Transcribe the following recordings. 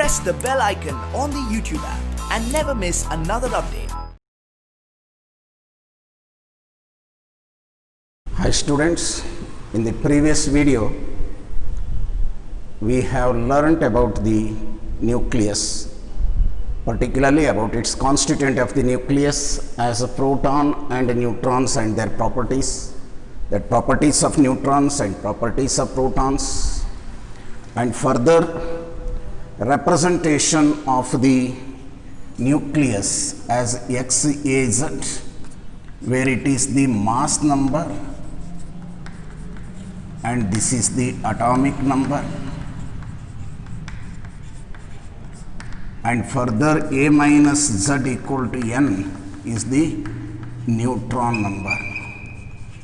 press the bell icon on the YouTube app and never miss another update. Hi students, in the previous video we have learnt about the nucleus, particularly about its constituent of the nucleus as a proton and neutrons and their properties, the properties of neutrons and properties of protons, and further representation of the nucleus as XAZ, where it is the mass number and this is the atomic number, and further A minus Z equal to N is the neutron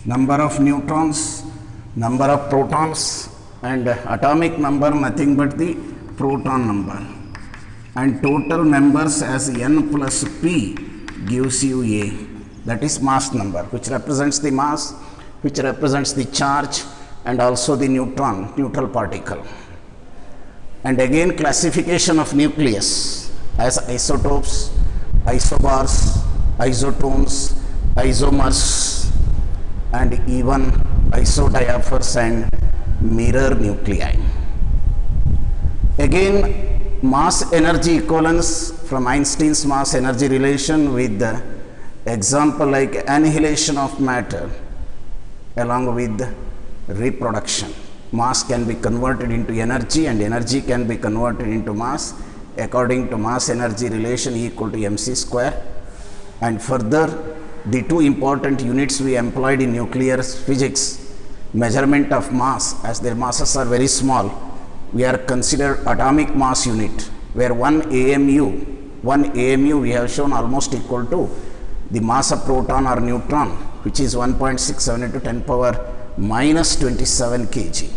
number of neutrons, number of protons, and atomic number nothing but the proton number, and total members as N plus P gives you A, that is mass number, which represents the mass, which represents the charge and also the neutral particle. And again classification of nucleus as isotopes, isobars, isotones, isomers, and even isodiaphers and mirror nuclei. Again mass energy equivalence from Einstein's mass energy relation with the example like annihilation of matter along with reproduction. Mass can be converted into energy and energy can be converted into mass according to mass energy relation equal to mc square. And further, the two important units we employed in nuclear physics, measurement of mass, as their masses are very small, we are considered atomic mass unit, where one AMU we have shown almost equal to the mass of proton or neutron, which is 1.67 into 10 power minus 27 kg,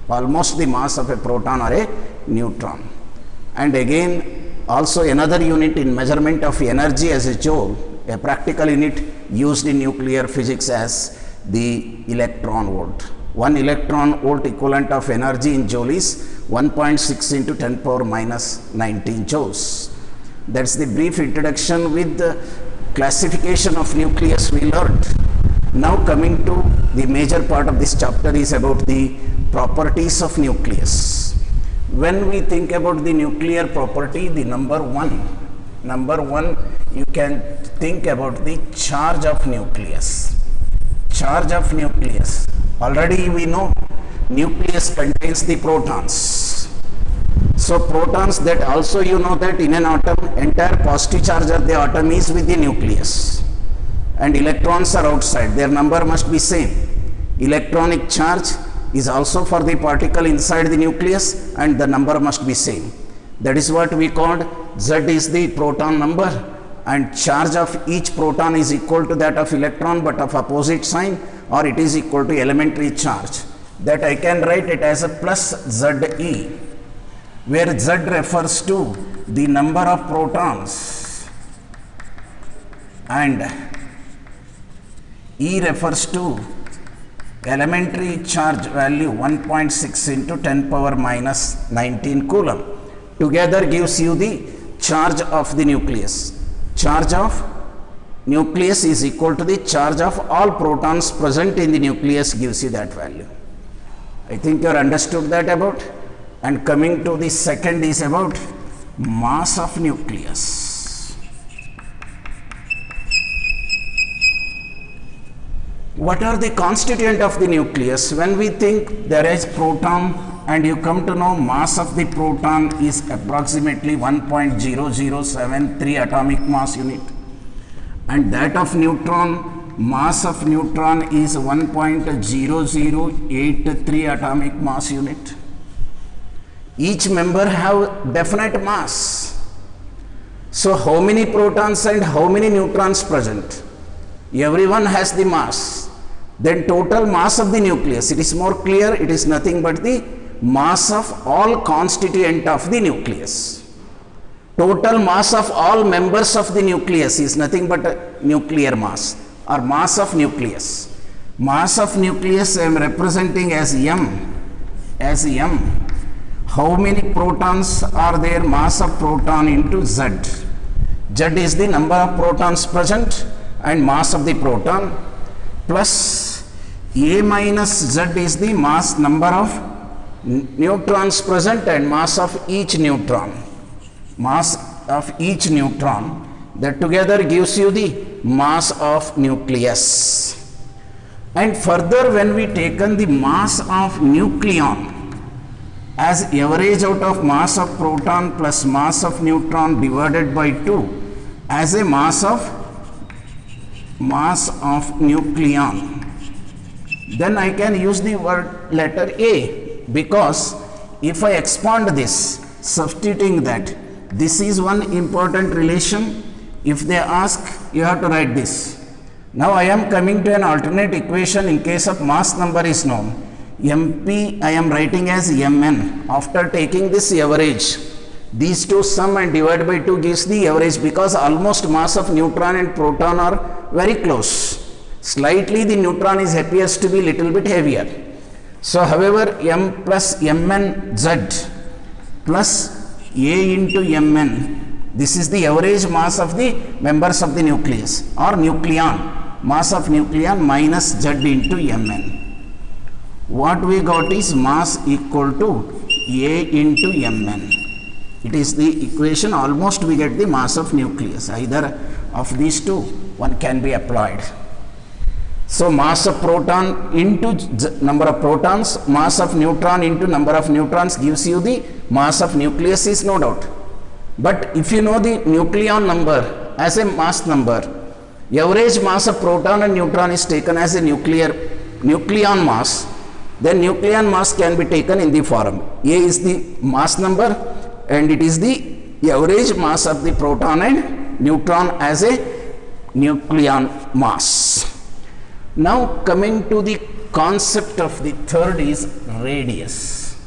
almost the mass of a proton or a neutron. And again also another unit in measurement of energy as a joule, a practical unit used in nuclear physics as the electron volt. 1 electron volt equivalent of energy in joule is 1.6 into 10 power minus 19 joules. That's the brief introduction with the classification of nucleus we learned. Now coming to the major part of this chapter is about the properties of nucleus. When we think about the nuclear property, the number one you can think about the charge of nucleus. Charge of nucleus. Already we know nucleus contains the protons. So protons, that also you know that in an atom, entire positive charge of the atom is with the nucleus. And electrons are outside, their number must be same. Electronic charge is also for the particle inside the nucleus and the number must be same. That is what we called Z is the proton number, and charge of each proton is equal to that of electron but of opposite sign, or it is equal to elementary charge. That I can write it as a plus ZE, where Z refers to the number of protons and E refers to elementary charge value 1.6 into 10 power minus 19 coulomb. Together gives you the charge of the nucleus. Charge of nucleus is equal to the charge of all protons present in the nucleus, gives you that value. I think you understood that about. And coming to the second is about mass of nucleus. What are the constituent of the nucleus? When we think there is proton and you come to know mass of the proton is approximately 1.0073 atomic mass unit, and that of neutron, mass of neutron is 1.0083 atomic mass unit. Each member have definite mass. So how many protons and how many neutrons present? Everyone has the mass. Then total mass of the nucleus, it is more clear, it is nothing but the mass of all constituent of the nucleus. Total mass of all members of the nucleus is nothing but a nuclear mass or mass of nucleus. Mass of nucleus I am representing as M, How many protons are there? Mass of proton into Z. Z is the number of protons present and mass of the proton, plus A minus Z is the mass number of neutrons present and mass of each neutron. Mass of each neutron, that together gives you the mass of nucleus. And further, when we taken the mass of nucleon as average out of mass of proton plus mass of neutron divided by 2 as a mass of nucleon, then I can use the word letter A, because if I expand this, substituting that, this is one important relation. If they ask, you have to write this. Now I am coming to an alternate equation in case of mass number is known. MP I am writing as Mn. After taking this average, these two sum and divide by 2 gives the average, because almost mass of neutron and proton are very close. Slightly the neutron appears to be little bit heavier. So however, M plus Mn Z plus A into Mn, this is the average mass of the members of the nucleus or nucleon. Mass of nucleon minus Z into Mn. What we got is mass equal to A into Mn. It is the equation, almost we get the mass of nucleus. Either of these two, one can be applied. So mass of proton into number of protons, mass of neutron into number of neutrons gives you the mass of nucleus, is no doubt. But if you know the nucleon number as a mass number, average mass of proton and neutron is taken as a nucleon mass, then nucleon mass can be taken in the form A is the mass number and it is the average mass of the proton and neutron as a nucleon mass. Now coming to the concept of the third is radius.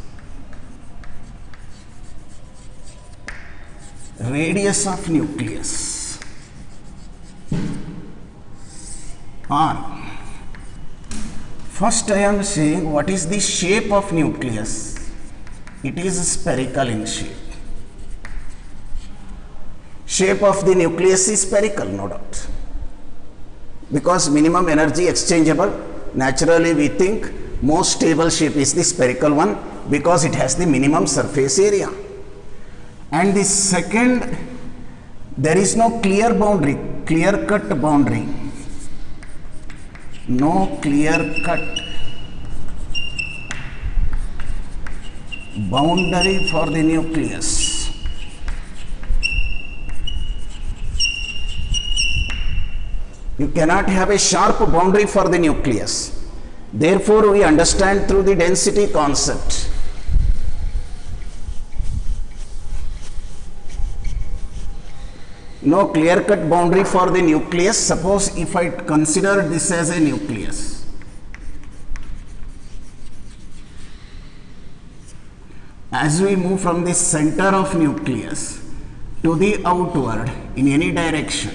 Radius of nucleus. First I am saying what is the shape of nucleus. It is spherical in shape. Shape of the nucleus is spherical, no doubt. Because minimum energy exchangeable, naturally we think most stable shape is the spherical one, because it has the minimum surface area. And the second, there is no clear boundary, clear cut boundary. No clear cut boundary for the nucleus. You cannot have a sharp boundary for the nucleus. Therefore, we understand through the density concept. No clear cut boundary for the nucleus. Suppose if I consider this as a nucleus, as we move from the center of nucleus to the outward in any direction,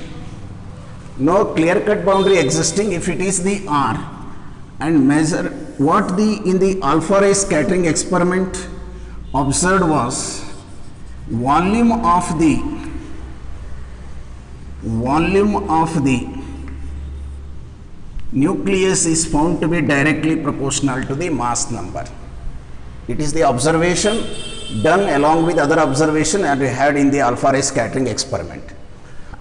no clear cut boundary existing if it is the R, and measure what the in the alpha ray scattering experiment observed was volume of the nucleus is found to be directly proportional to the mass number. It is the observation done along with other observation that we had in the alpha ray scattering experiment.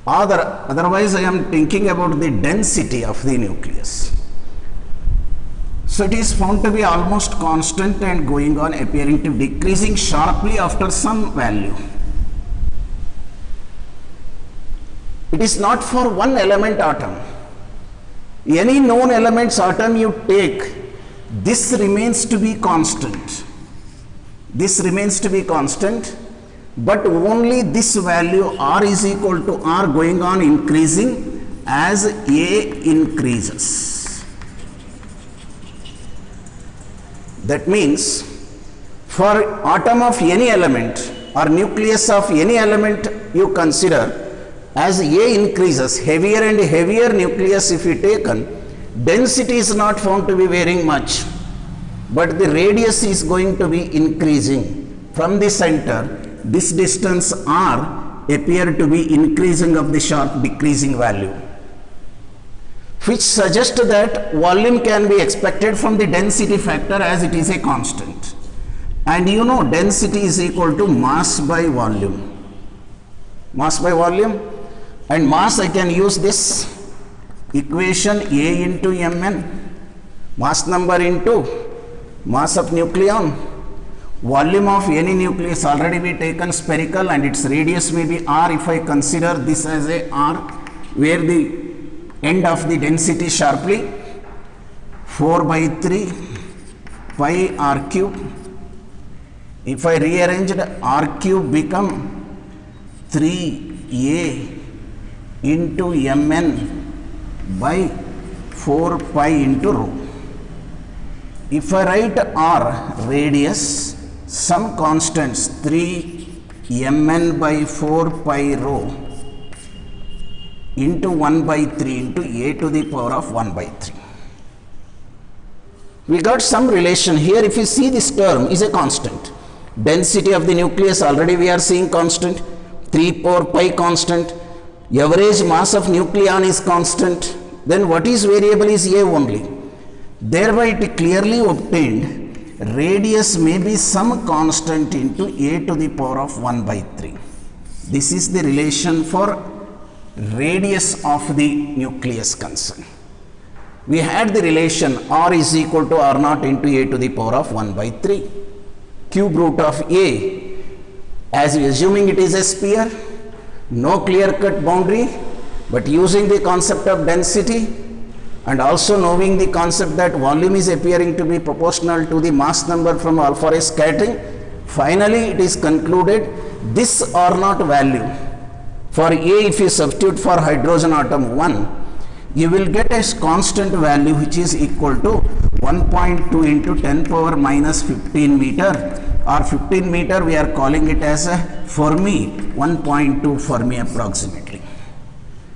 Otherwise, I am thinking about the density of the nucleus. So it is found to be almost constant and going on, appearing to decreasing sharply after some value. It is not for one element atom. Any known elements atom you take, this remains to be constant. This remains to be constant, but only this value R is equal to R going on increasing as A increases. That means for atom of any element or nucleus of any element you consider, as A increases, heavier and heavier nucleus if we taken, density is not found to be varying much, but the radius is going to be increasing from the center, this distance r appear to be increasing of the sharp decreasing value, which suggests that volume can be expected from the density factor as it is a constant. And you know density is equal to mass by volume. Mass by volume, and mass I can use this equation A into Mn, mass number into mass of nucleon. Volume of any nucleus already be taken spherical and its radius may be r. If I consider this as a r, where the end of the density sharply 4 by 3 pi r cube. If I rearranged, r cube become 3a into Mn by 4 pi into rho. If I write r radius, some constants 3 Mn by 4 pi rho into 1 by 3 into a to the power of 1 by 3. We got some relation here. If you see, this term is a constant. Density of the nucleus already we are seeing constant, 3 power pi constant, average mass of nucleon is constant, then what is variable is a only. Thereby it clearly obtained radius may be some constant into a to the power of 1 by 3. This is the relation for radius of the nucleus concerned. We had the relation r is equal to r naught into a to the power of 1 by 3. Cube root of a, as assuming it is a sphere, no clear cut boundary, but using the concept of density and also knowing the concept that volume is appearing to be proportional to the mass number from alpha ray scattering, finally it is concluded this r naught value for a, if you substitute for hydrogen atom 1, you will get a constant value which is equal to 1.2 into 10 power minus 15 meter, or 15 meter we are calling it as a Fermi, 1.2 Fermi approximately.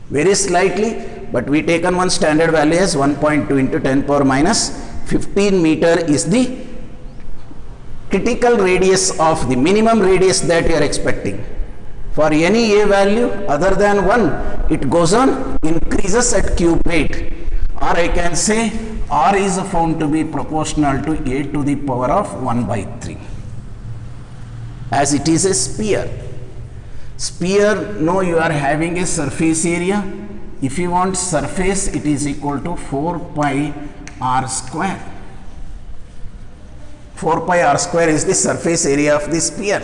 Very slightly, but we taken one standard value as 1.2 into 10 power minus 15 meter is the critical radius of the minimum radius that you are expecting. For any a value other than 1, it goes on increases at cube rate, or I can say r is found to be proportional to a to the power of 1 by 3. As it is a sphere. Sphere, no, you are having a surface area. If you want surface, it is equal to 4 pi r square. 4 pi r square is the surface area of the sphere.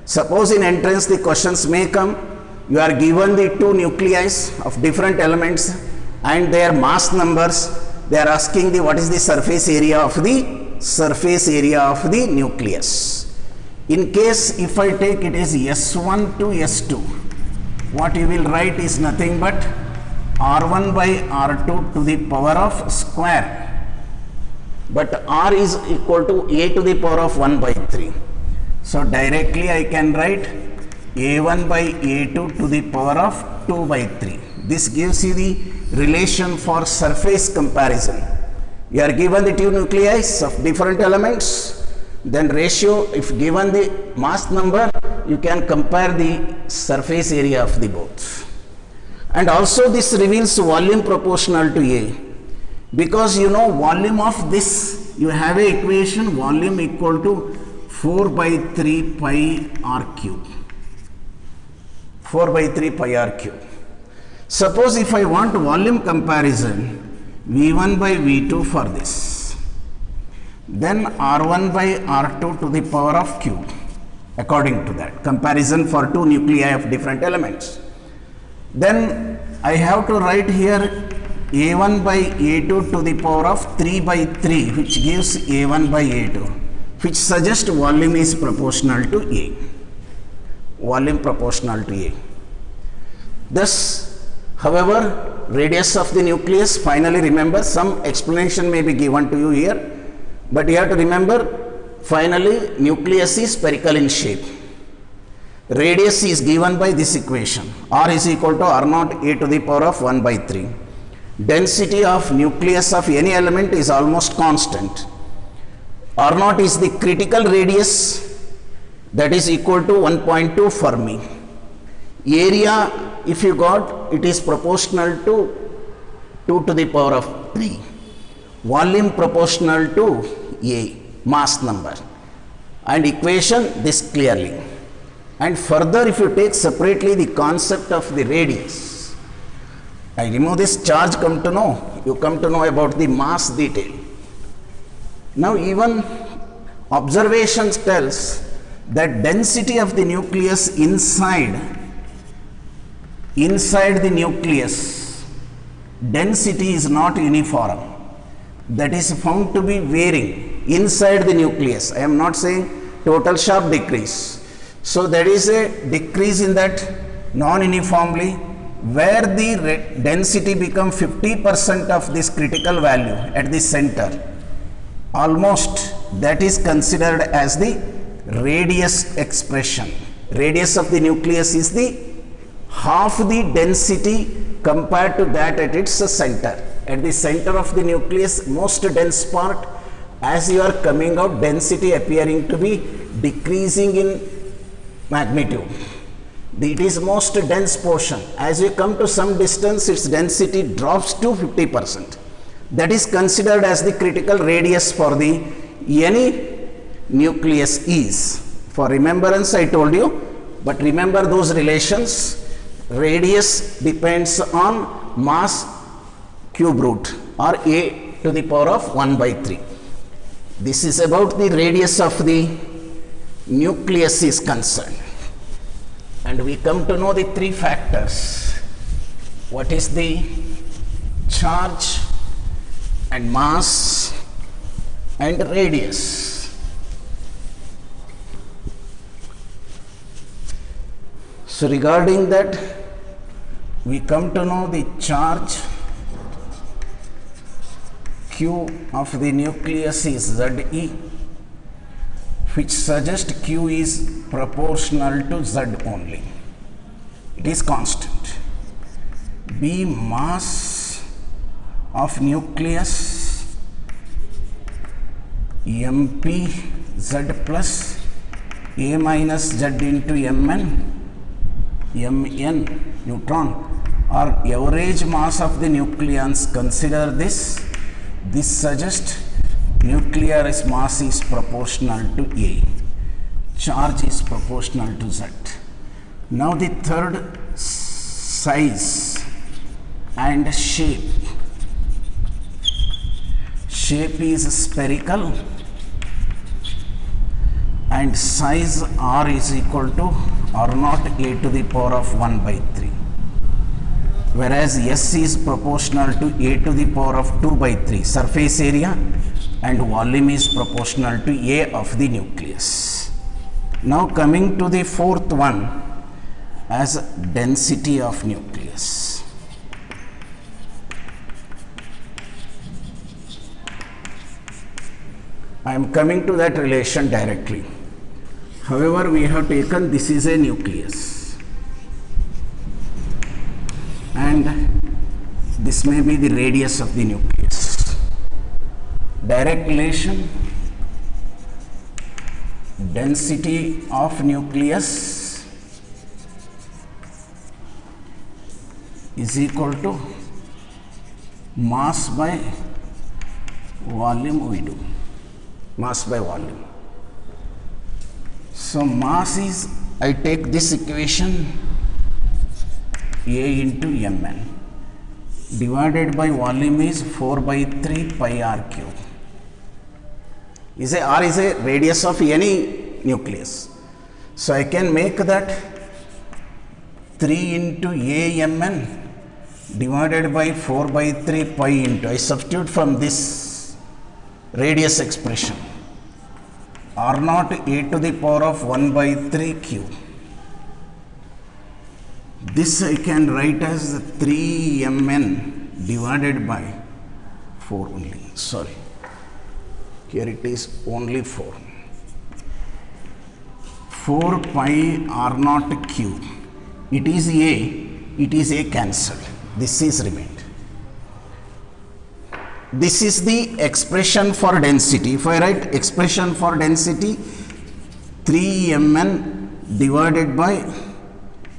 Suppose in entrance the questions may come, you are given the two nuclei of different elements and their mass numbers. They are asking the what is the surface area of the nucleus. In case if I take it is S1 to S2, what you will write is nothing but R1 by R2 to the power of square, but R is equal to A to the power of 1 by 3. So directly I can write A1 by A2 to the power of 2 by 3. This gives you the relation for surface comparison. You are given the two nuclei of different elements, then ratio, if given the mass number, you can compare the surface area of the both. And also this reveals volume proportional to A, because you know volume of this, you have a equation volume equal to 4 by 3 pi r cube. 4 by 3 pi r cube. Suppose if I want volume comparison, V1 by V2 for this, then R1 by R2 to the power of cube, according to that comparison for two nuclei of different elements. Then I have to write here A1 by A2 to the power of 3 by 3, which gives A1 by A2, which suggests volume is proportional to A. Volume proportional to A. Thus, however, radius of the nucleus, finally remember, some explanation may be given to you here, but you have to remember, finally nucleus is spherical in shape. Radius is given by this equation, r is equal to r naught a to the power of 1 by 3. Density of nucleus of any element is almost constant. R naught is the critical radius that is equal to 1.2 Fermi. Area, if you got, it is proportional to 2 to the power of 3. Volume proportional to A, mass number. And equation this clearly. And further, if you take separately the concept of the radius, I remove this charge, come to know, you come to know about the mass detail. Now even observations tells that density of the nucleus inside the nucleus, density is not uniform. That is found to be varying inside the nucleus. I am not saying total sharp decrease. So there is a decrease in that non-uniformly, where the density become 50% of this critical value at the center. Almost that is considered as the radius expression. Radius of the nucleus is the half the density compared to that at its center. At the center of the nucleus, most dense part, as you are coming out, density appearing to be decreasing in magnitude. It is most dense portion. As you come to some distance, its density drops to 50%. That is considered as the critical radius for the any nucleus is. For remembrance, I told you, but remember those relations. Radius depends on mass cube root, or A to the power of 1 by 3. This is about the radius of the nucleus is concerned. And we come to know the three factors. What is the charge and mass and radius. So regarding that, we come to know the charge Q of the nucleus is Ze, which suggests Q is proportional to Z only. It is constant. B, mass of nucleus, MP Z plus A minus Z into Mn, neutron, or average mass of the nucleons. Consider this. This suggests nuclear mass is proportional to A. Charge is proportional to Z. Now the third, size and shape. Shape is spherical and size R is equal to R naught A to the power of 1 by 3. Whereas S is proportional to A to the power of 2 by 3, surface area, and volume is proportional to A of the nucleus. Now coming to the fourth one as density of nucleus. I am coming to that relation directly. However, we have taken this is a nucleus. And this may be the radius of the nucleus. Direct relation, density of nucleus is equal to mass by volume we do. Mass by volume. So mass is, I take this equation, A into Mn divided by volume is 4 by 3 pi r cube. R is a radius of any nucleus. So I can make that 3 into A Mn divided by 4 by 3 pi into, I substitute from this radius expression, R naught A to the power of 1 by 3 cube. This I can write as 3 Mn divided by 4 only. Sorry, here it is only 4. 4 pi R naught cube. It is A cancelled. This is remained. This is the expression for density. If I write expression for density, 3 mn divided by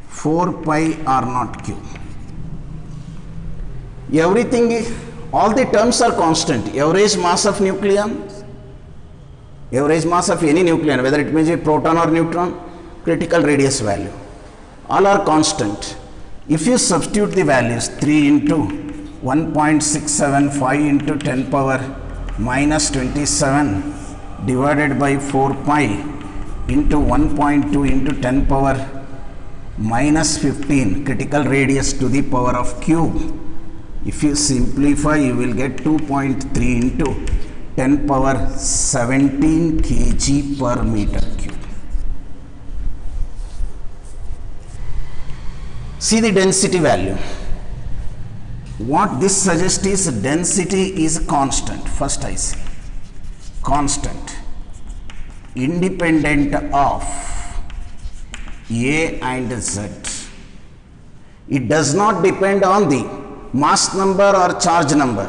4 pi r naught cube. Everything, all the terms are constant. Average mass of nucleon, average mass of any nucleon, whether it may be proton or neutron, critical radius value, all are constant. If you substitute the values 3 into 1.675 into 10 power minus 27 divided by 4 pi into 1.2 into 10 power minus 15 critical radius to the power of cube. If you simplify, you will get 2.3 into 10 power 17 kg per meter cube. See the density value. What this suggests is density is constant. First I say constant, independent of A and Z. It does not depend on the mass number or charge number.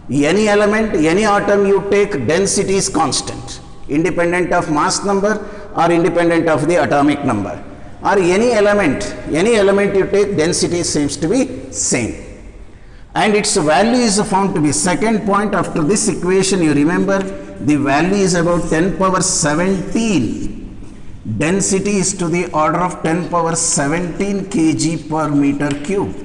Any element, any atom you take, density is constant, independent of mass number or independent of the atomic number. Or any element you take, density seems to be same. And its value is found to be, second point after this equation, you remember the value is about 10 power 17. Density is to the order of 10 power 17 kg per meter cube.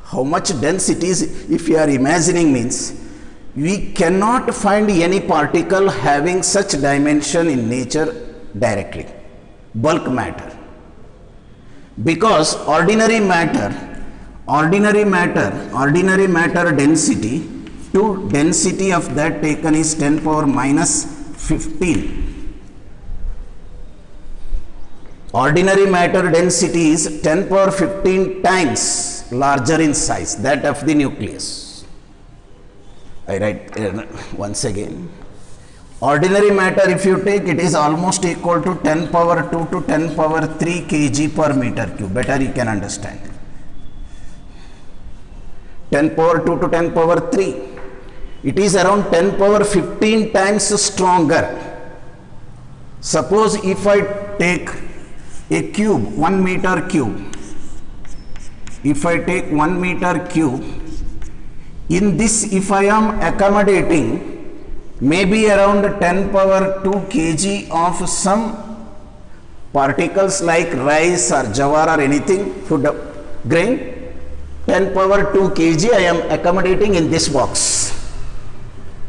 How much density is, if you are imagining, means we cannot find any particle having such dimension in nature directly, bulk matter. Because ordinary matter density to density of that taken is 10 power minus 15. Ordinary matter density is 10 power 15 times larger in size, that of the nucleus. I write once again. Ordinary matter, if you take, it is almost equal to 10 power 2 to 10 power 3 kg per meter cube. Better you can understand. 10 power 2 to 10 power 3. It is around 10 power 15 times stronger. Suppose if I take a cube, 1 meter cube. If I take 1 meter cube, in this if I am accommodating maybe around 10 power 2 kg of some particles like rice or jawar or anything, food grain, 10 power 2 kg I am accommodating in this box.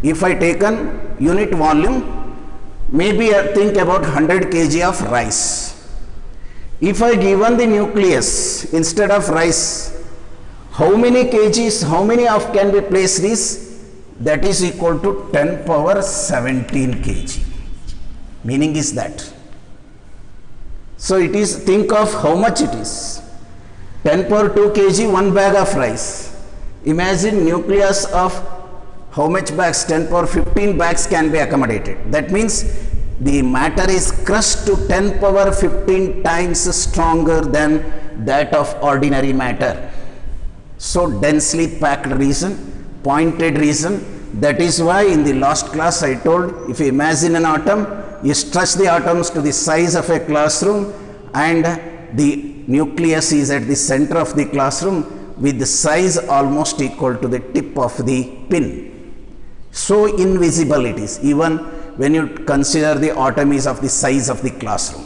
If I taken unit volume, maybe I think about 100 kg of rice. If I given the nucleus instead of rice, how many kgs, how many of can be placed is, that is equal to 10 power 17 kg. Meaning is that. So it is, think of how much it is. 10 power 2 kg, 1 bag of rice. Imagine nucleus of how much bags, 10 power 15 bags can be accommodated. That means the matter is crushed to 10 power 15 times stronger than that of ordinary matter. So densely packed reason, pointed reason. That is why in the last class I told, if you imagine an atom, you stretch the atoms to the size of a classroom and the nucleus is at the center of the classroom with the size almost equal to the tip of the pin. So invisible it is, even when you consider the atom is of the size of the classroom.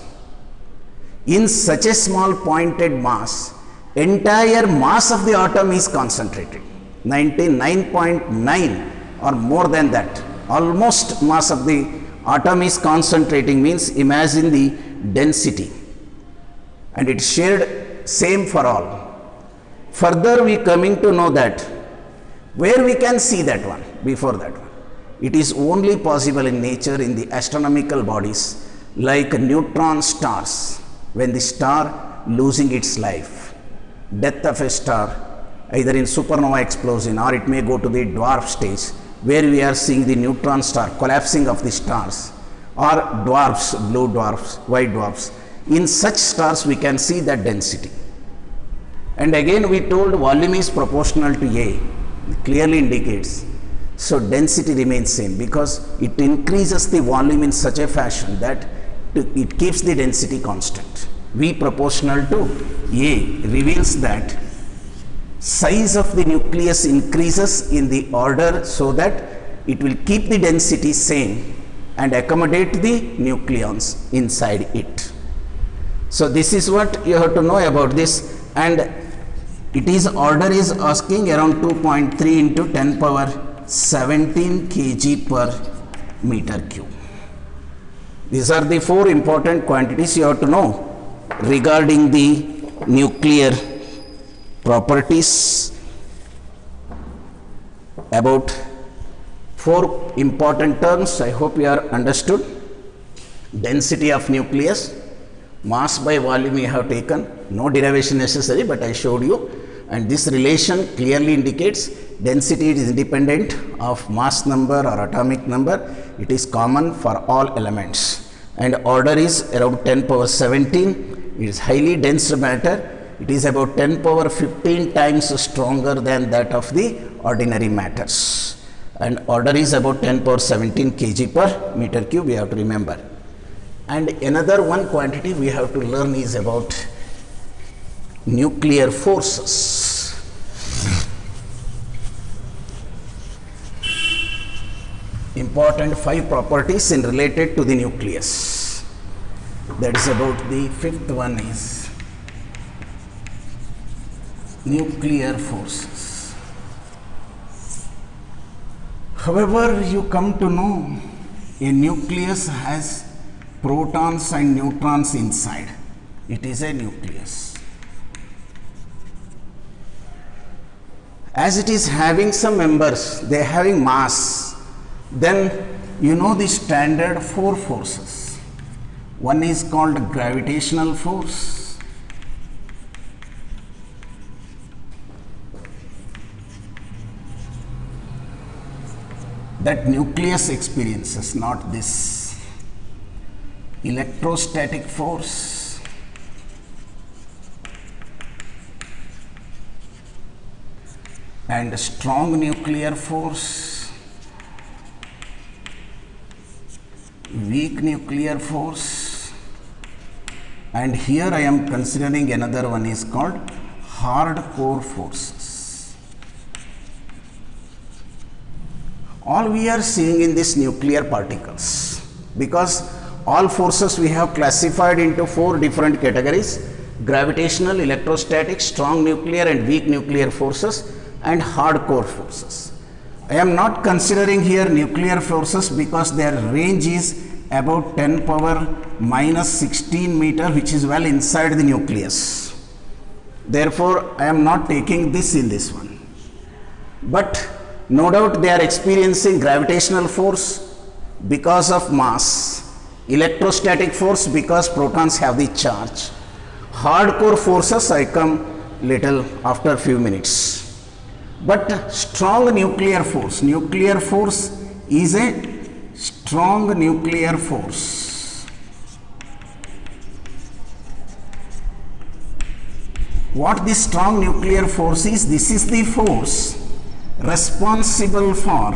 In such a small pointed mass, entire mass of the atom is concentrated, 99.9 or more than that. Almost mass of the atom is concentrating, means imagine the density, and it's shared same for all. Further we coming to know that where we can see that one, before that one. It is only possible in nature, in the astronomical bodies like neutron stars. When the star losing its life, death of a star, either in supernova explosion or it may go to the dwarf stage, where we are seeing the neutron star collapsing of the stars, or dwarfs, blue dwarfs, white dwarfs. In such stars we can see that density. And again we told volume is proportional to A. It clearly indicates So density remains same because it increases the volume in such a fashion that it keeps the density constant. V proportional to A reveals that size of the nucleus increases in the order so that it will keep the density same and accommodate the nucleons inside it. So this is what you have to know about this, and it is order is asking around 2.3 into 10 power 17 kg per meter cube. These are the 4 important quantities you have to know regarding the nuclear properties. About 4 important terms, I hope you are understood. Density of nucleus, mass by volume we have taken, no derivation necessary, but I showed you, and this relation clearly indicates density is independent of mass number or atomic number. It is common for all elements, and order is around 10 power 17. It is highly dense matter. It is about 10 power 15 times stronger than that of the ordinary matters, and order is about 10 power 17 kg per meter cube, we have to remember. And another one quantity we have to learn is about nuclear forces. Important 5 properties in related to the nucleus. That is about the 5th one is nuclear forces. However, you come to know a nucleus has protons and neutrons inside. It is a nucleus. As it is having some members, they are having mass, then you know the standard 4 forces. One is called gravitational force, that nucleus experiences, not this. Electrostatic force, and strong nuclear force, weak nuclear force, and here I am considering another one is called hardcore forces. All we are seeing in this nuclear particles, because all forces we have classified into 4 different categories: gravitational, electrostatic, strong nuclear and weak nuclear forces, and hardcore forces. I am not considering here nuclear forces because their range is about 10 power minus 16 meter, which is well inside the nucleus. Therefore, I am not taking this in this one. But no doubt they are experiencing gravitational force because of mass, electrostatic force because protons have the charge. Hardcore forces I come little after few minutes. But strong nuclear force is a strong nuclear force. What this strong nuclear force is? This is the force responsible for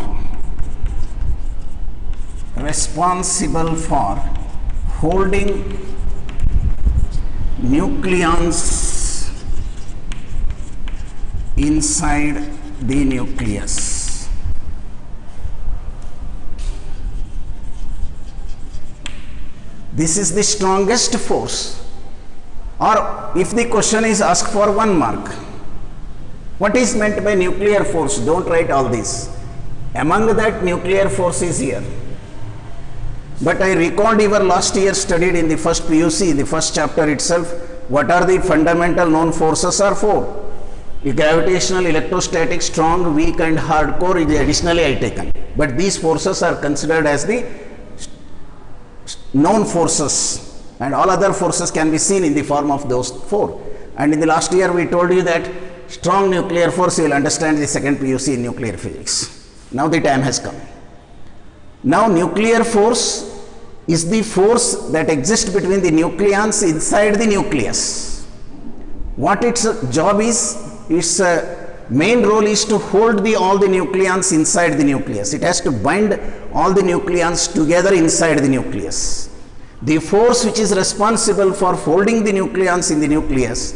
holding nucleons inside the nucleus. This is the strongest force. Or if the question is asked for 1 mark, what is meant by nuclear force? Don't write all this. Among that, nuclear force is here. But I recalled you were last year studied in the first PUC, the first chapter itself, what are the fundamental known forces are 4. The gravitational, electrostatic, strong, weak and hardcore is additionally I taken. But these forces are considered as the known forces, and all other forces can be seen in the form of those 4. And in the last year we told you that strong nuclear force, you will understand the second PUC in nuclear physics. Now the time has come. Now nuclear force is the force that exists between the nucleons inside the nucleus. What its job is? Its main role is to hold all the nucleons inside the nucleus. It has to bind all the nucleons together inside the nucleus. The force which is responsible for holding the nucleons in the nucleus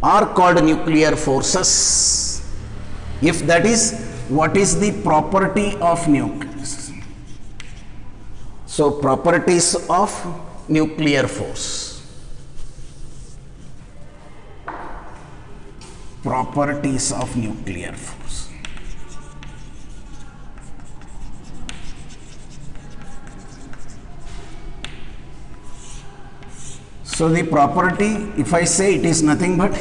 are called nuclear forces. If that is, what is the property of nucleus? So, properties of nuclear force. Properties of nuclear force. So, the property, if I say, it is nothing but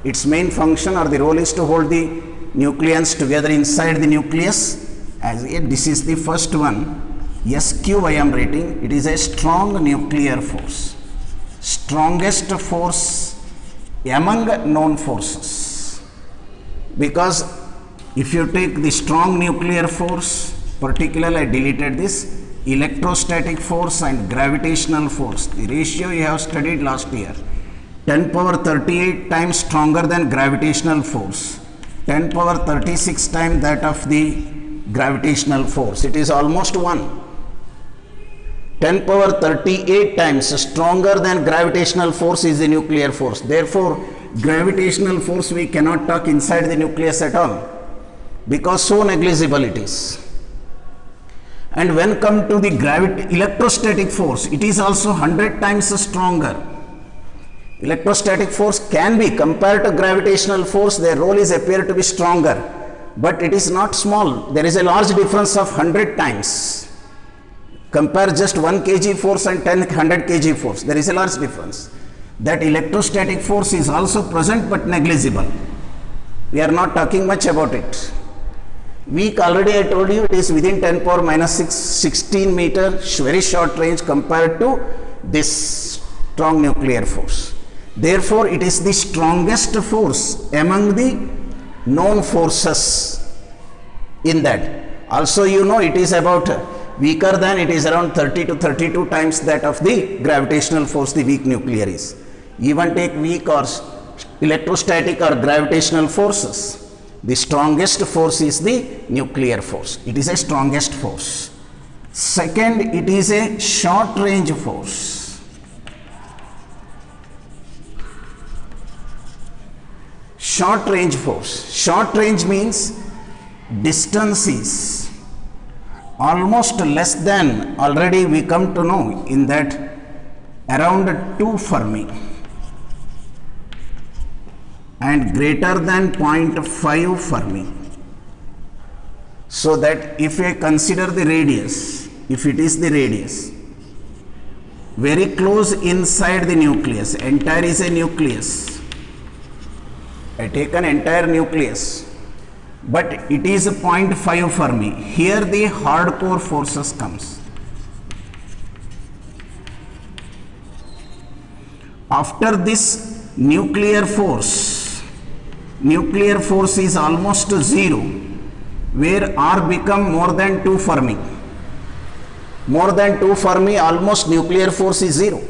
its main function or the role is to hold the nucleons together inside the nucleus. As this is the first one, SQ I am writing. It is a strong nuclear force, strongest force among known forces. Because if you take the strong nuclear force, particularly I deleted this, electrostatic force and gravitational force, the ratio you have studied last year, 10 power 38 times stronger than gravitational force, 10 power 36 times that of the gravitational force. It is almost 1. 10 power 38 times stronger than gravitational force is the nuclear force. Therefore, gravitational force we cannot talk inside the nucleus at all, because so negligible it is. And when come to the electrostatic force, it is also 100 times stronger. Electrostatic force can be compared to gravitational force, their role is appear to be stronger, but it is not small. There is a large difference of 100 times. Compare just 1 kg force and 100 kg force. There is a large difference. That electrostatic force is also present but negligible. We are not talking much about it. Weak, already I told you, it is within 10 power minus 16 meter, very short range compared to this strong nuclear force. Therefore, it is the strongest force among the known forces in that. Also, you know, it is about weaker than, it is around 30 to 32 times that of the gravitational force the weak nuclear is. Even take weak or electrostatic or gravitational forces, the strongest force is the nuclear force. It is a strongest force. Second, it is a short range force. Short range force. Short range means distance is almost less than, already we come to know in that, around 2 Fermi and greater than 0.5 Fermi. So that if I consider the radius, if it is the radius, very close inside the nucleus, entire is a nucleus. I take an entire nucleus, but it is 0.5 Fermi. Here the hardcore forces comes. After this nuclear force is almost 0, where R become more than 2 Fermi. More than 2 Fermi, almost nuclear force is 0.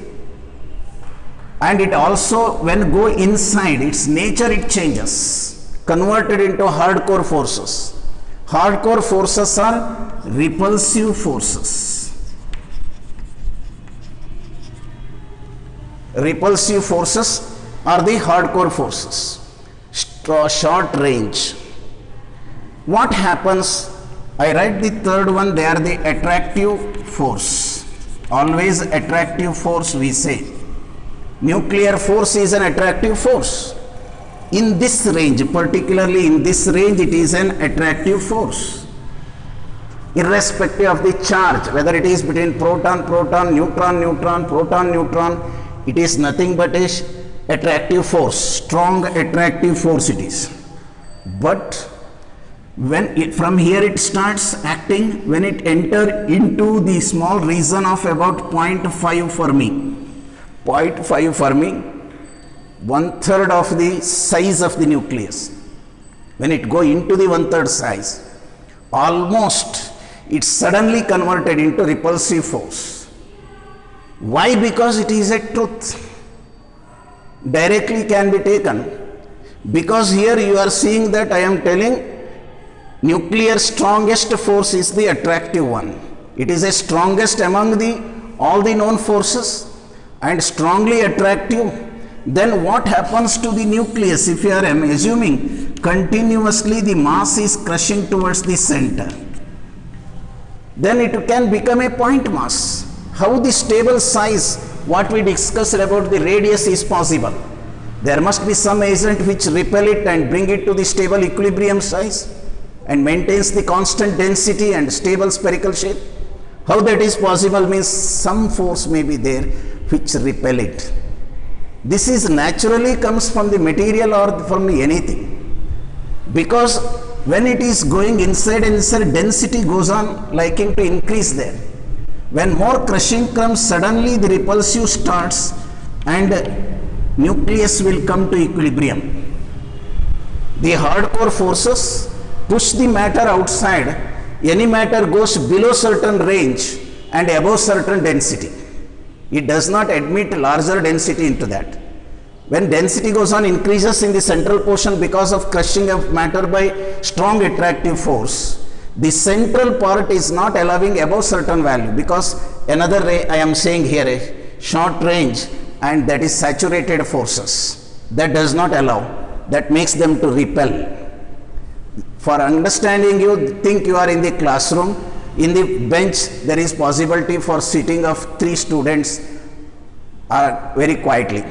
And it also, when go inside, its nature it changes, converted into hardcore forces. Hardcore forces are repulsive forces. Repulsive forces are the hardcore forces. Short range. What happens? I write the third one, they are the attractive force. Always attractive force we say. Nuclear force is an attractive force. In this range, particularly in this range, it is an attractive force. Irrespective of the charge, whether it is between proton, proton, neutron, neutron, proton, neutron, it is nothing but a attractive force, strong attractive force it is. But when it, from here it starts acting, when it enter into the small region of about 0.5 Fermi, 0.5 Fermi, 1/3 of the size of the nucleus, when it go into the 1/3 size, almost it's suddenly converted into repulsive force. Why? Because it is a truth. Directly can be taken. Because here you are seeing that I am telling nuclear strongest force is the attractive one. It is the strongest among all the known forces and strongly attractive. Then what happens to the nucleus? If you are assuming continuously the mass is crushing towards the center, then it can become a point mass. How the stable size, what we discussed about the radius, is possible? There must be some agent which repel it and bring it to the stable equilibrium size and maintains the constant density and stable spherical shape. How that is possible means some force may be there which repel it. This is naturally comes from the material or from anything, because when it is going inside, density goes on liking to increase there. When more crushing comes, suddenly the repulsive starts and nucleus will come to equilibrium. The hardcore forces push the matter outside. Any matter goes below certain range and above certain density. It does not admit larger density into that. When density goes on increases in the central portion because of crushing of matter by strong attractive force, the central part is not allowing above certain value, because another ray I am saying here a short range, and that is saturated forces. That does not allow, that makes them to repel. For understanding, you think you are in the classroom, in the bench there is possibility for sitting of 3 students very quietly.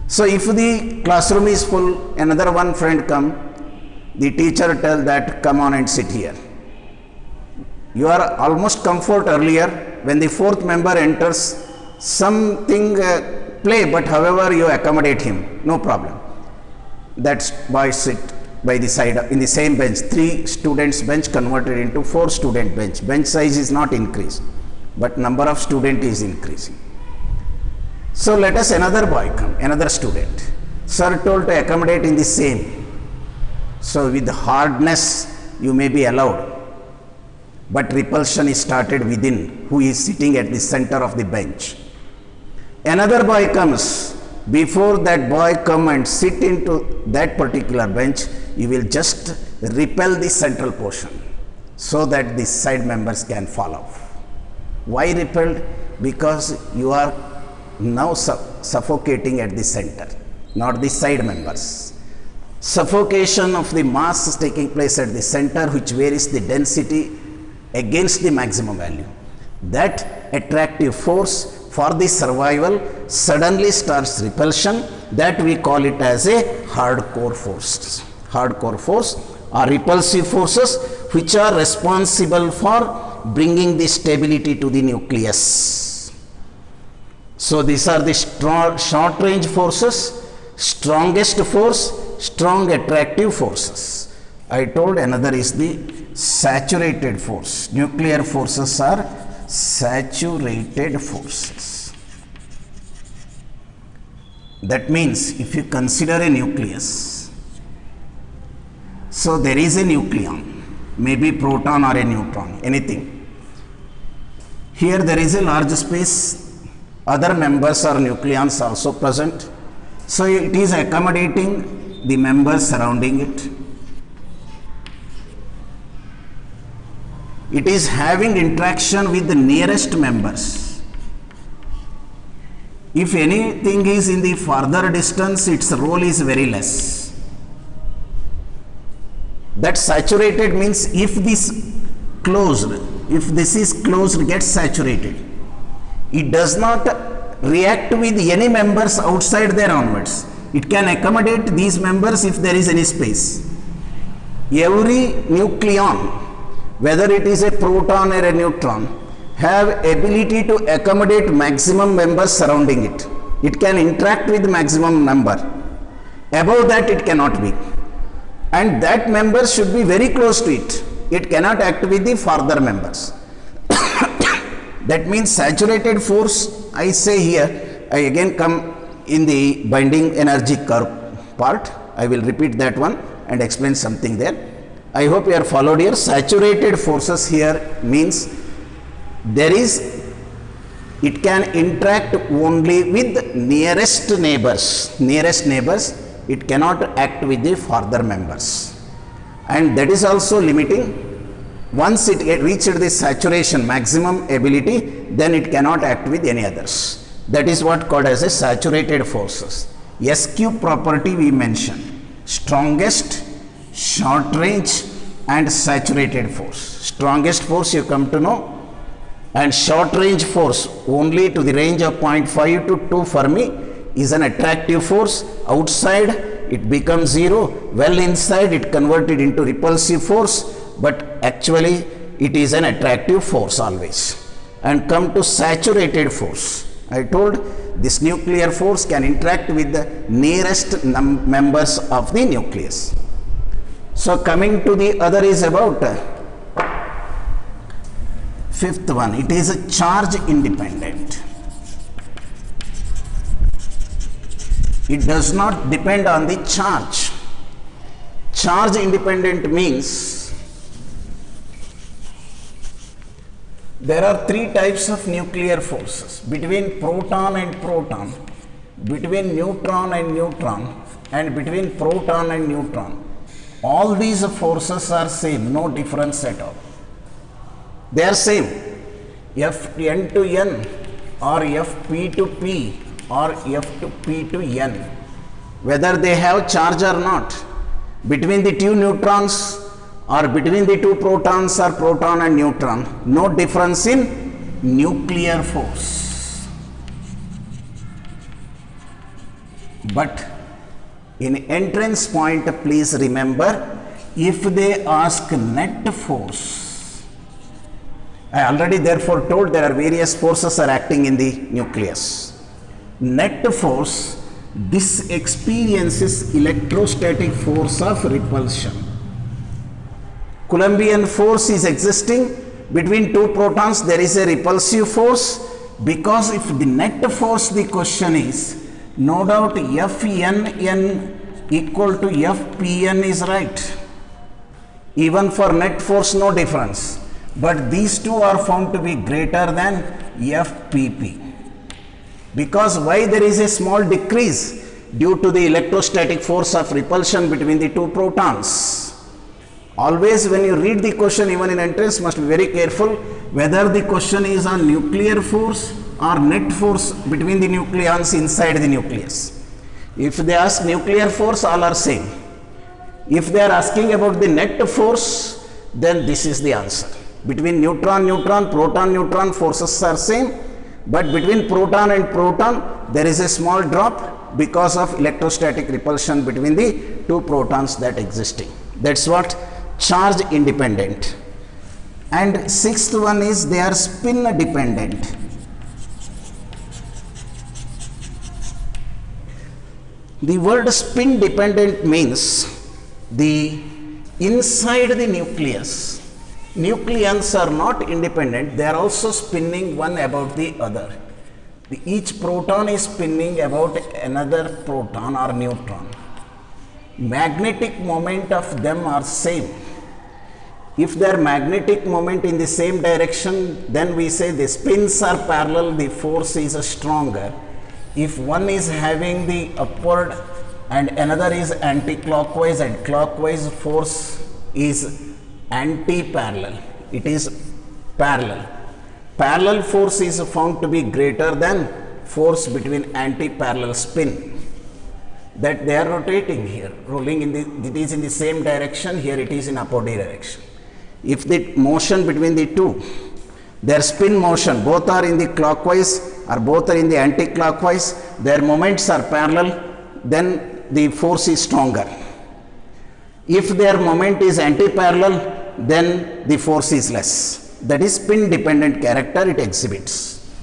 So if the classroom is full, another one friend come, the teacher tell that come on and sit here. You are almost comfort earlier. When the 4th member enters, something play, but however you accommodate him, no problem. That boy sit by the side in the same bench. 3 students bench converted into 4 student bench. Bench size is not increased, but number of student is increasing. So let us another boy come, another student. Sir told to accommodate in the same. So with hardness you may be allowed, but repulsion is started within, who is sitting at the center of the bench. Another boy comes. Before that boy come and sit into that particular bench, you will just repel the central portion so that the side members can fall off. Why repelled? Because you are now suffocating at the center, not the side members. Suffocation of the mass is taking place at the center, which varies the density against the maximum value. That attractive force for the survival suddenly starts repulsion. That we call it as a hardcore force. Hardcore force are repulsive forces which are responsible for bringing the stability to the nucleus. So these are the short range forces, strongest force, strong attractive forces. I told another is the saturated force. Nuclear forces are saturated forces. That means if you consider a nucleus, so there is a nucleon, maybe proton or a neutron, anything. Here there is a large space, other members or nucleons also present. So it is accommodating the members surrounding it. It is having interaction with the nearest members. If anything is in the further distance, its role is very less. That saturated means if this closed, if this is closed, gets saturated, it does not react with any members outside there onwards. It can accommodate these members if there is any space. Every nucleon, whether it is a proton or a neutron, have ability to accommodate maximum members surrounding it. It can interact with maximum number. Above that it cannot be. And that member should be very close to it. It cannot act with the further members. That means saturated force, I say here, I again come in the binding energy curve part. I will repeat that one and explain something there. I hope you are followed here. Saturated forces here means it can interact only with nearest neighbors. Nearest neighbors, it cannot act with the further members. And that is also limiting. Once it reached the saturation maximum ability, then it cannot act with any others. That is what called as a saturated forces. SQ property we mentioned, strongest, short range and saturated force. Strongest force you come to know, and short range force only to the range of 0.5 to 2 Fermi is an attractive force. Outside it becomes 0, well inside it converted into repulsive force, but actually it is an attractive force always. And come to saturated force. I told this nuclear force can interact with the nearest members of the nucleus. So coming to the other is about fifth one, it is a charge independent. It does not depend on the charge. Charge independent means there are three types of nuclear forces: between proton and proton, between neutron and neutron, and between proton and neutron. All these forces are same, no difference at all. They are same. Fn to n or Fp to p or F to p to n, whether they have charge or not, between the two neutrons or between the two protons or proton and neutron, no difference in nuclear force. But in entrance point, please remember, if they ask net force, I already therefore told there are various forces are acting in the nucleus. Net force, this experiences electrostatic force of repulsion. Coulombian force is existing between two protons, there is a repulsive force, because if the net force the question is, no doubt Fnn equal to Fpn is right. Even for net force no difference, but these two are found to be greater than Fpp. Because why there is a small decrease? Due to the electrostatic force of repulsion between the two protons. Always when you read the question, even in entrance, must be very careful whether the question is on nuclear force or net force between the nucleons inside the nucleus. If they ask nuclear force, all are same. If they are asking about the net force, then this is the answer. Between neutron, neutron, proton, neutron, forces are same, but between proton and proton, there is a small drop because of electrostatic repulsion between the two protons that existing. That's what charge independent. And sixth one is they are spin dependent. The word spin dependent means the inside the nucleus, nucleons are not independent, they are also spinning one about the other. Each proton is spinning about another proton or neutron. Magnetic moment of them are same. If their magnetic moment in the same direction, then we say the spins are parallel, the force is stronger. If one is having the upward and another is anti-clockwise and clockwise, force is anti-parallel. It is parallel. Parallel force is found to be greater than force between anti-parallel spin. That they are rotating here, rolling in the, it is in the same direction, here it is in upward direction. If the motion between the two, their spin motion, both are in the clockwise or both are in the anti-clockwise, their moments are parallel, then the force is stronger. If their moment is anti-parallel, then the force is less. That is spin dependent character it exhibits.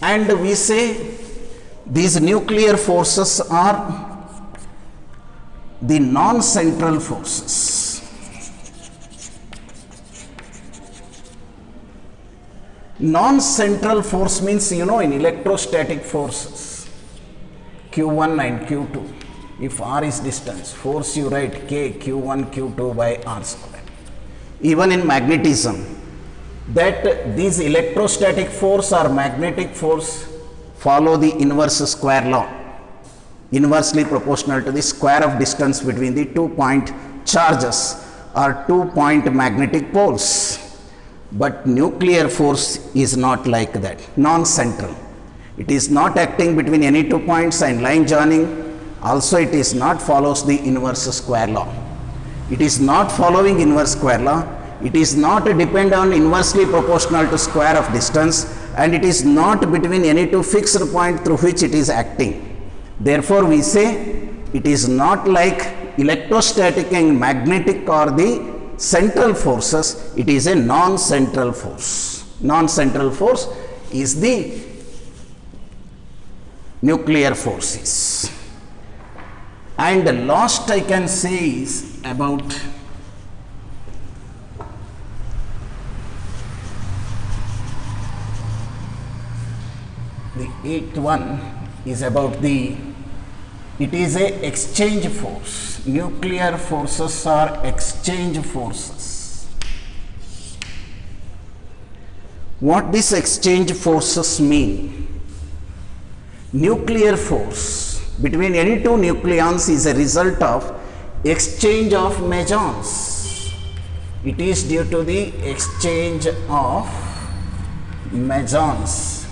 And we say these nuclear forces are the non-central forces. Non-central force means, you know, in electrostatic forces, Q1 and Q2, if R is distance, force you write K, Q1, Q2 by R square. Even in magnetism, that these electrostatic force or magnetic force follow the inverse square law. inversely proportional to the square of distance between the 2-point charges or 2-point magnetic poles. But nuclear force is not like that, non-central. It is not acting between any 2 points and line joining. Also it is not follows the inverse square law. It is not following inverse square law. It is not depend on inversely proportional to square of distance, and it is not between any 2 fixed point through which it is acting. Therefore we say it is not like electrostatic and magnetic or the central forces. It is a non-central force. Non-central force is the nuclear forces. And the last I can say is about the 8th one is about it is a exchange force. Nuclear forces are exchange forces. What these exchange forces mean? Nuclear force between any 2 nucleons is a result of exchange of mesons. It is due to the exchange of mesons.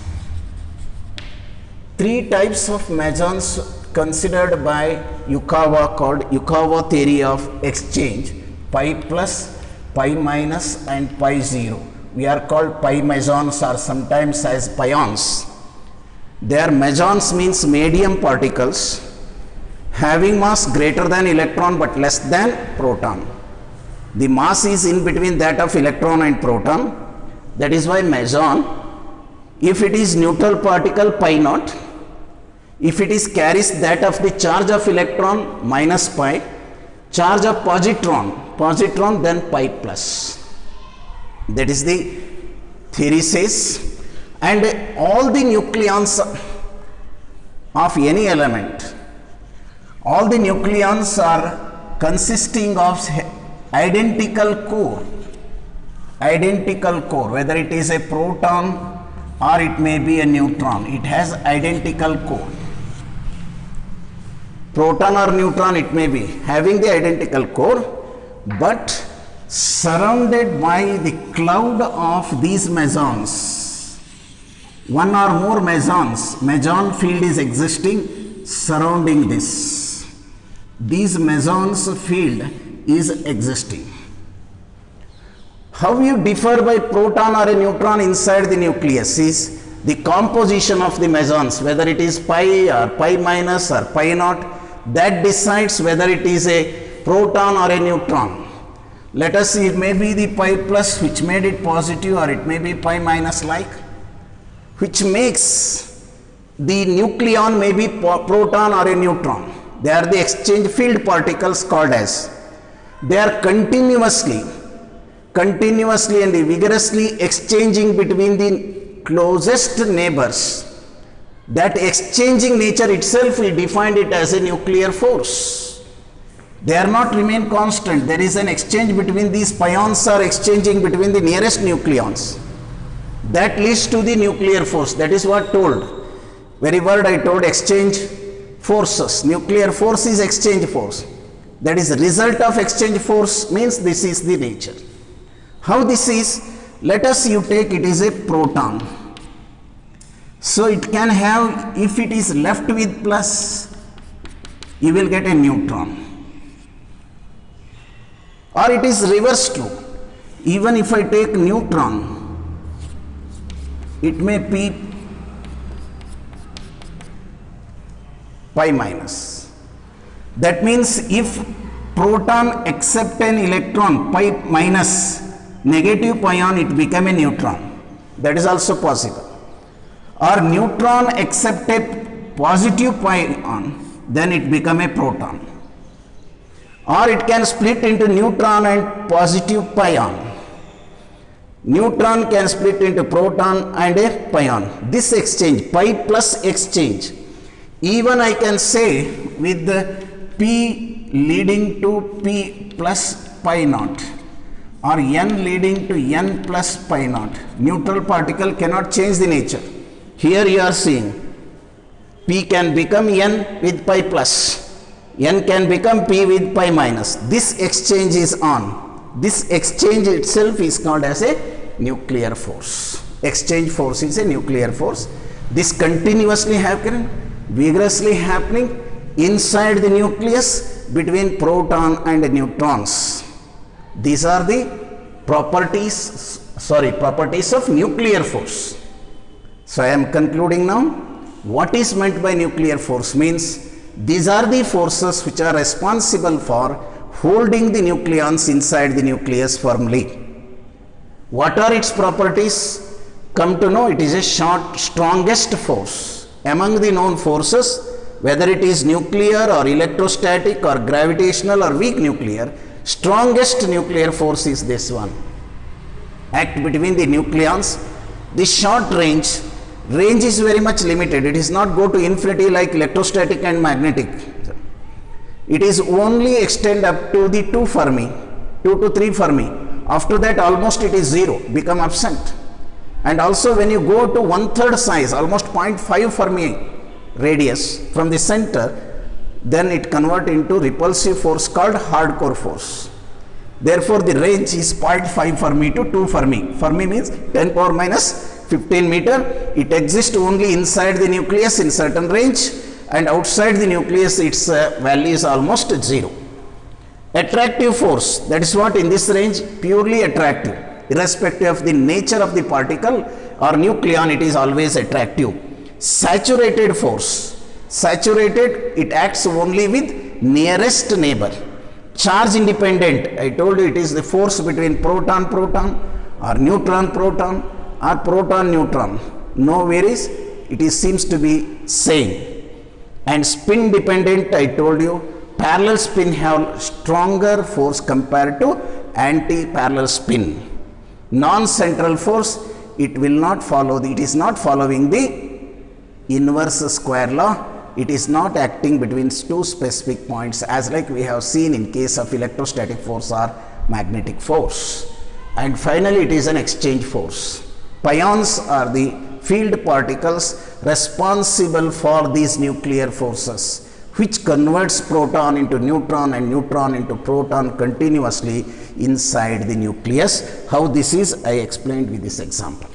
3 types of mesons considered by Yukawa, called Yukawa theory of exchange: pi plus, pi minus and pi 0. We are called pi mesons or sometimes as pions. Their mesons means medium particles having mass greater than electron but less than proton. The mass is in between that of electron and proton. That is why meson. If it is neutral particle, pi naught. If it is carries that of the charge of electron, minus pi. Charge of positron, then pi plus. That is the theory says. And all the nucleons of any element, all the nucleons are consisting of identical core, whether it is a proton or it may be a neutron. It has identical core. Proton or neutron it may be having the identical core, but surrounded by the cloud of these mesons. One or more mesons, meson field is existing surrounding this. These mesons field is existing. How you differ by proton or a neutron inside the nucleus is the composition of the mesons, whether it is pi or pi minus or pi naught, that decides whether it is a proton or a neutron. Let us see, it may be the pi plus which made it positive, or it may be pi minus like, which makes the nucleon may be proton or a neutron. They are the exchange field particles called as. They are continuously and vigorously exchanging between the closest neighbors. That exchanging nature itself, we defined it as a nuclear force. They are not remain constant. There is an exchange between these pions are exchanging between the nearest nucleons. That leads to the nuclear force. That is what told. Very word I told, exchange forces. Nuclear force is exchange force. That is the result of exchange force, means this is the nature. How this is? Let us you take it is a proton. So it can have, if it is left with plus, you will get a neutron. Or it is reverse true. Even if I take neutron, it may be pi minus. That means if proton accept an electron, pi minus, negative pion, it become a neutron. That is also possible. Or neutron accept a positive pion, then it become a proton. Or it can split into neutron and positive pion. Neutron can split into proton and a pion. This exchange, pi plus exchange, even I can say with the P leading to P plus pi naught, or N leading to N plus pi naught. Neutral particle cannot change the nature. Here you are seeing P can become N with pi plus, N can become P with pi minus. This exchange is on. This exchange itself is called as a nuclear force. Exchange force is a nuclear force. This continuously happening, vigorously happening inside the nucleus between proton and neutrons. These are the properties of nuclear force. So I am concluding now. What is meant by nuclear force means these are the forces which are responsible for holding the nucleons inside the nucleus firmly. What are its properties? Come to know, it is a strongest force among the known forces, whether it is nuclear or electrostatic or gravitational or weak nuclear. Strongest nuclear force is this one. Act between the nucleons. The short range is very much limited. It is not go to infinity like electrostatic and magnetic. It is only extend up to the 2 Fermi, 2 to 3 Fermi. After that almost it is 0, become absent. And also when you go to 1/3 size, almost 0.5 Fermi radius from the center, then it convert into repulsive force called hardcore force. Therefore the range is 0.5 Fermi to 2 Fermi. Fermi means 10 power minus 15 meter. It exists only inside the nucleus in certain range, and outside the nucleus its value is almost 0. Attractive force, that is what in this range, purely attractive, irrespective of the nature of the particle or nucleon, it is always attractive. Saturated force, saturated, it acts only with nearest neighbor. Charge independent, I told you it is the force between proton or neutron proton or proton neutron. No varies, it is seems to be same. And spin dependent, I told you parallel spin have stronger force compared to anti-parallel spin. Non-central force, it will not follow it is not following the inverse square law. It is not acting between two specific points, as like we have seen in case of electrostatic force or magnetic force. And finally it is an exchange force. Pions are the field particles responsible for these nuclear forces, which converts proton into neutron and neutron into proton continuously inside the nucleus. How this is, I explained with this example.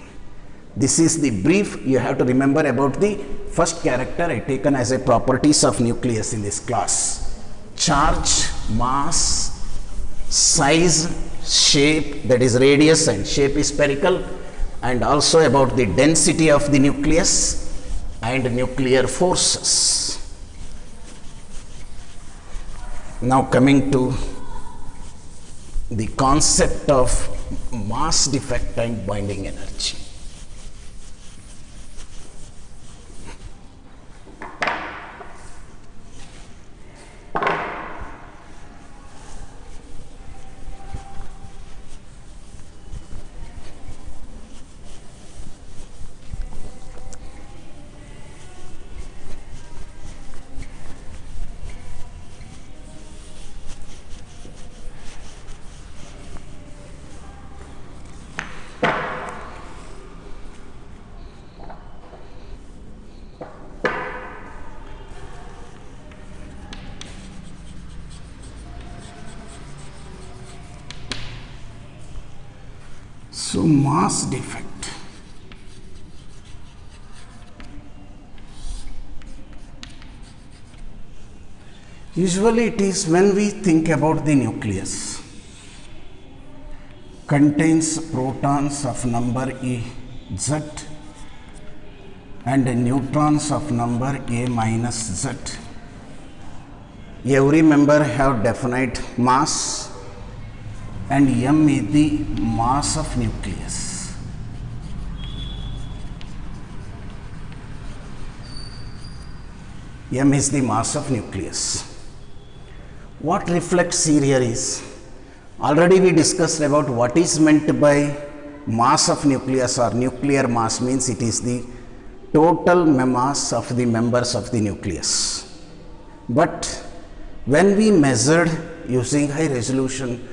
This is the brief you have to remember about the first character I taken as a properties of nucleus in this class. Charge, mass, size, shape, that is radius and shape is spherical, and also about the density of the nucleus and nuclear forces. Now coming to the concept of mass defect and binding energy. So mass defect. Usually it is when we think about the nucleus, contains protons of number Ez and neutrons of number A minus Z. Every member have definite mass, and m is the mass of nucleus. M is the mass of nucleus. What reflects here is, already we discussed about what is meant by mass of nucleus or nuclear mass. Means it is the total mass of the members of the nucleus. But when we measured using high resolution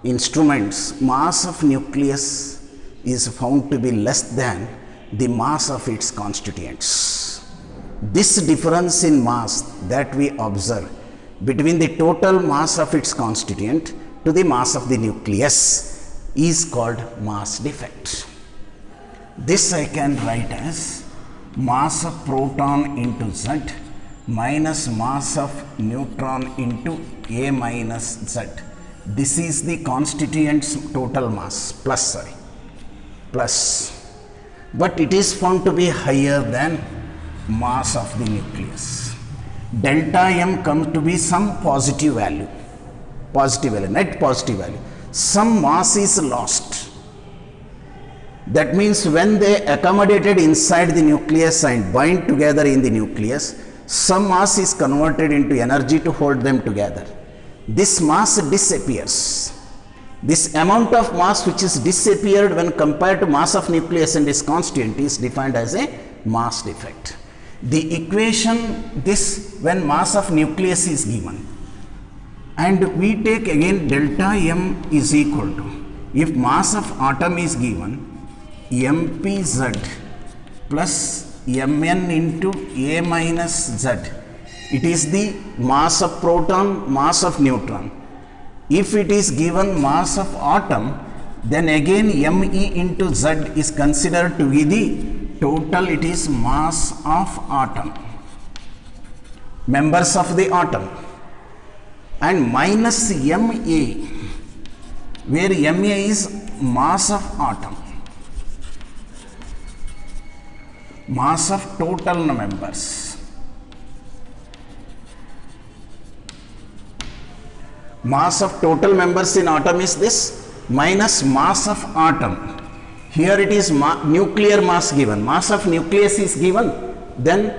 instruments, mass of nucleus is found to be less than the mass of its constituents. this difference in mass that we observe between the total mass of its constituent to the mass of the nucleus is called mass defect. This I can write as mass of proton into Z minus mass of neutron into A minus Z. This is the constituent's total mass, plus. But it is found to be higher than mass of the nucleus. Delta M comes to be some positive value, net positive value. Some mass is lost. That means when they accommodated inside the nucleus and bind together in the nucleus, some mass is converted into energy to hold them together. This mass disappears. This amount of mass which is disappeared when compared to mass of nucleus and its constituent is defined as a mass defect. The equation this when mass of nucleus is given, and we take again delta M is equal to, if mass of atom is given, mpz plus mn into A minus Z. It is the mass of proton, mass of neutron. If it is given mass of atom, then again Me into Z is considered to be the total, it is mass of atom, members of the atom, and minus Ma, where Ma is mass of atom, mass of total members. Mass of total members in atom is this, minus mass of atom. Here it is nuclear mass given, mass of nucleus is given, then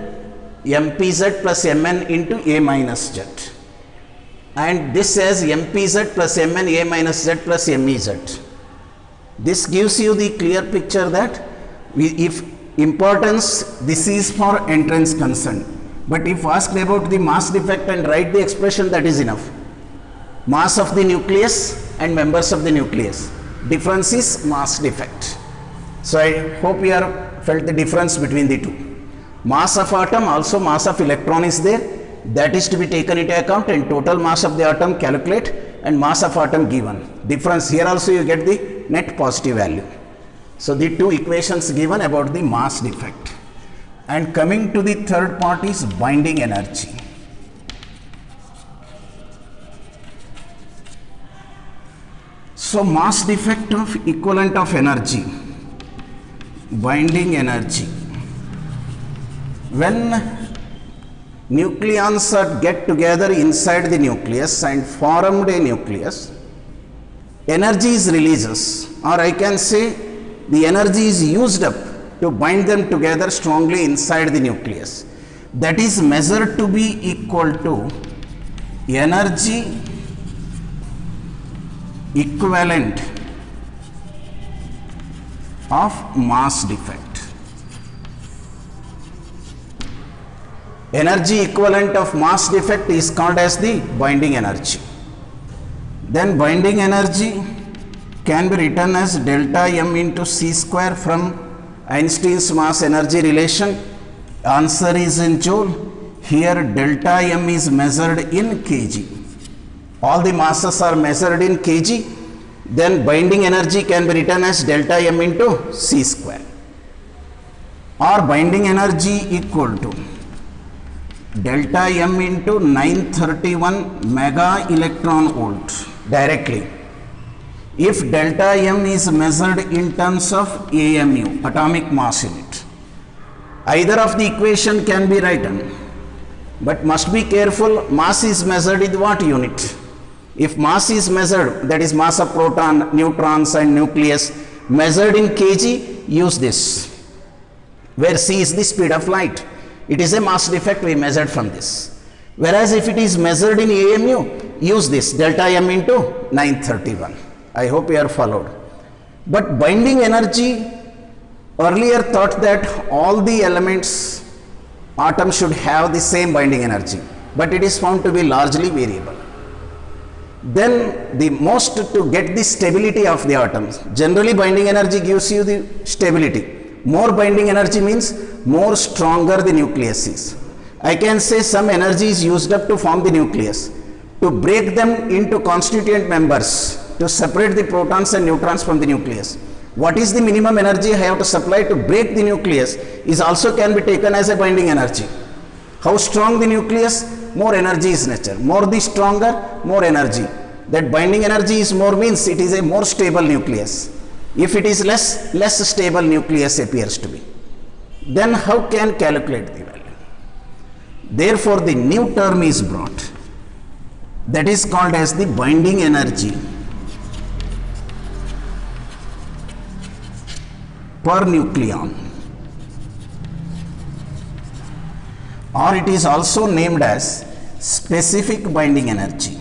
mpz plus mn into A minus Z. And this says mpz plus mn A minus Z plus mez. This gives you the clear picture that if importance, this is for entrance concern. But if asked about the mass defect and write the expression, that is enough. Mass of the nucleus and members of the nucleus. Difference is mass defect. So I hope you have felt the difference between the two. Mass of atom, also mass of electron is there. That is to be taken into account, and total mass of the atom calculate, and mass of atom given. Difference here also you get the net positive value. So the two equations given about the mass defect. And coming to the third part is binding energy. So mass defect of equivalent of energy, binding energy. When nucleons are get together inside the nucleus and formed a nucleus, energy is releases, or I can say the energy is used up to bind them together strongly inside the nucleus. That is measured to be equal to energy equivalent of mass defect. Energy equivalent of mass defect is called as the binding energy. Then binding energy can be written as delta M into C square from Einstein's mass energy relation. Answer is in joule. Here delta M is measured in kg. All the masses are measured in kg. Then binding energy can be written as delta M into C square. Or binding energy equal to delta M into 931 mega electron volt directly. If delta M is measured in terms of AMU, atomic mass unit, either of the equation can be written, but must be careful, mass is measured in what unit? If mass is measured, that is mass of proton, neutrons and nucleus, measured in kg, use this, where c is the speed of light. It is a mass defect we measured from this. Whereas if it is measured in AMU, use this delta M into 931. I hope you are followed. But binding energy, earlier thought that all the elements, atoms should have the same binding energy, but it is found to be largely variable. Then the most to get the stability of the atoms, generally binding energy gives you the stability, More binding energy means more stronger the nucleus is. I can say some energy is used up to form the nucleus. To break them into constituent members, to separate the protons and neutrons from the nucleus. What is the minimum energy I have to supply to break the nucleus is also can be taken as a binding energy. How strong the nucleus, more energy is nature. More the stronger, more energy. That binding energy is more means it is a more stable nucleus. If it is less stable nucleus appears to be. Then how can calculate the value? Therefore, the new term is brought. That is called as the binding energy per nucleon, or it is also named as specific binding energy.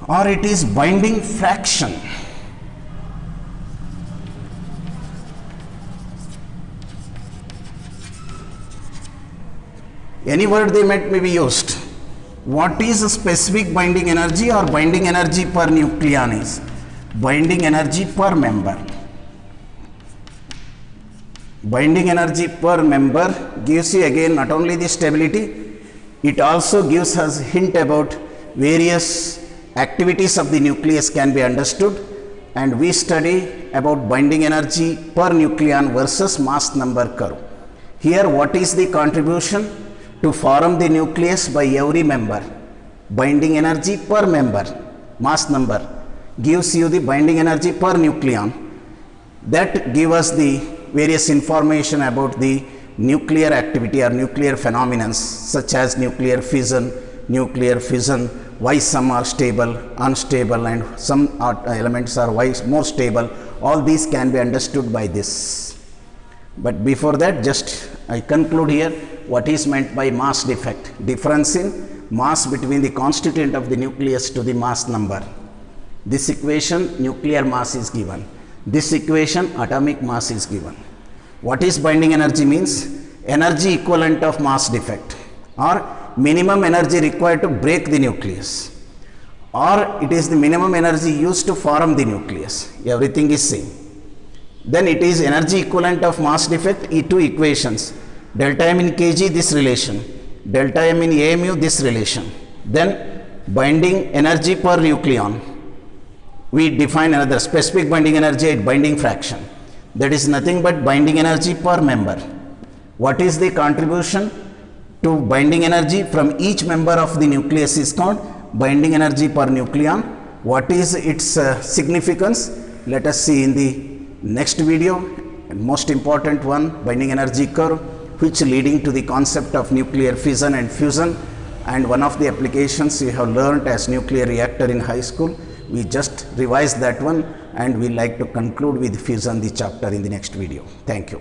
Or it is binding fraction. Any word they may be used. What is a specific binding energy or binding energy per nucleon is? Binding energy per member. Binding energy per member gives you again not only the stability, it also gives us hint about various activities of the nucleus can be understood, and we study about binding energy per nucleon versus mass number curve. Here what is the contribution to form the nucleus by every member? Binding energy per member, mass number, gives you the binding energy per nucleon. That give us the various information about the nuclear activity or nuclear phenomena such as nuclear fission, why some are stable, unstable, and some elements are why more stable. All these can be understood by this. But before that, just I conclude here what is meant by mass defect. Difference in mass between the constituent of the nucleus to the mass number. This equation nuclear mass is given. This equation atomic mass is given. What is binding energy means? Energy equivalent of mass defect, or minimum energy required to break the nucleus, or it is the minimum energy used to form the nucleus. Everything is same. Then it is energy equivalent of mass defect, two equations. Delta M in kg, this relation. Delta M in AMU, this relation. Then binding energy per nucleon. We define another specific binding energy at binding fraction. That is nothing but binding energy per member. What is the contribution to binding energy from each member of the nucleus is called binding energy per nucleon. What is its significance? Let us see in the next video. And most important one, binding energy curve, which leading to the concept of nuclear fission and fusion, and one of the applications you have learnt as nuclear reactor in high school. We just revised that one, and we like to conclude with fusion the chapter in the next video. Thank you.